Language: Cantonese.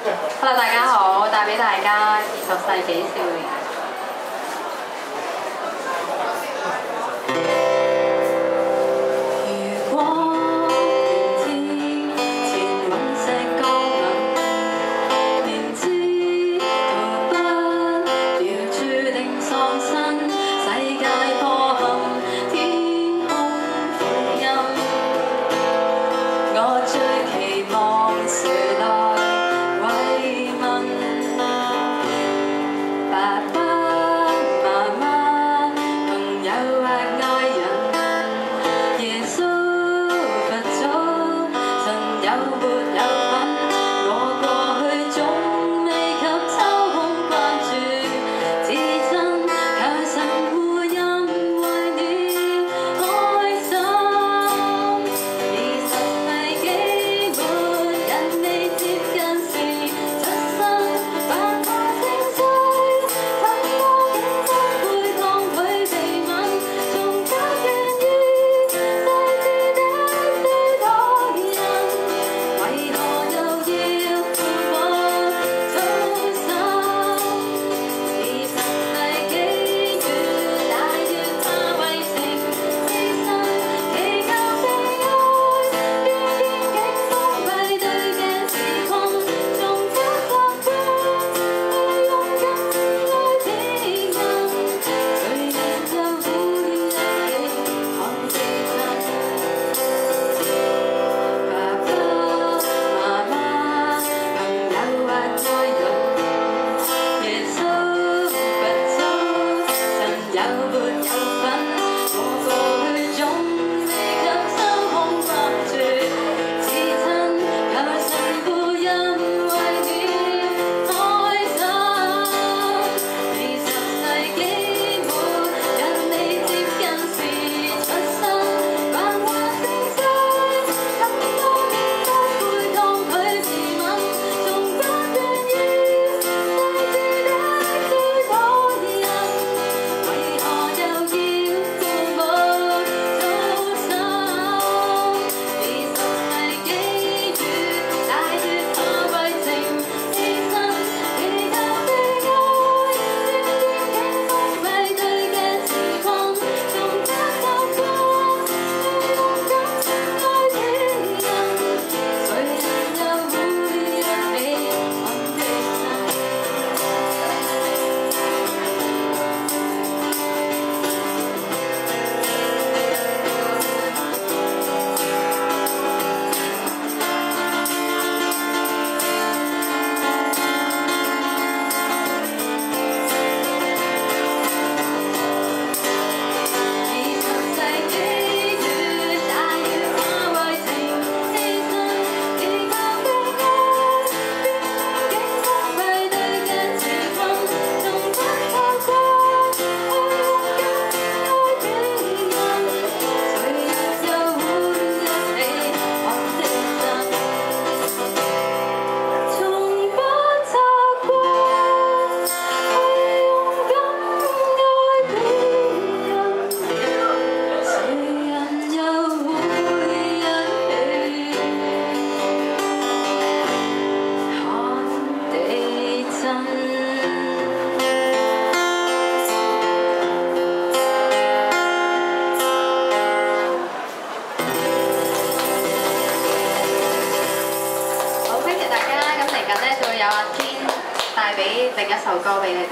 Hello， 大家好，帶俾大家20世紀少年。如果明知前往石崗嶺，明知逃不了注定喪生，世界破陷，天空灰暗，我最期望誰來慰問？爸爸媽媽朋友或愛人，耶穌佛祖，神有沒有份？我過去總未及抽空關注，至親求神護蔭為你開心。20世紀末人未接近時出生，繁華盛世，很多競爭會抗拒被吻，從不願意細緻的對待人，為何又要父母操心？20世紀越大越怕為情犧牲，祈求被愛，偏見境封閉對鏡時困，從不習慣去勇敢愛別人，誰人又會一起看地震？爸爸媽媽朋友或愛人，耶穌佛祖，神有沒有份？我過去總未及抽空關注，至親求神護蔭為你開心。20世紀末人未接近時出生，繁華盛世，很多競爭會抗拒自問，從不願意細緻的對待人，為何又要父母操心？20世紀越大越怕為情犧牲，祈求被愛，偏見境封閉對鏡時困，從不習慣去勇敢愛別人，誰人又會一起看地震？20世紀越大越怕為情犧牲，祈求被愛，偏見境封閉對鏡時困，從不習慣去勇敢愛別人，誰人又會一起看地震？從不習慣去勇敢愛別人，誰人又會一起看地震？好，歡迎大家。咁嚟緊呢就會有阿天帶俾另一首歌俾你哋。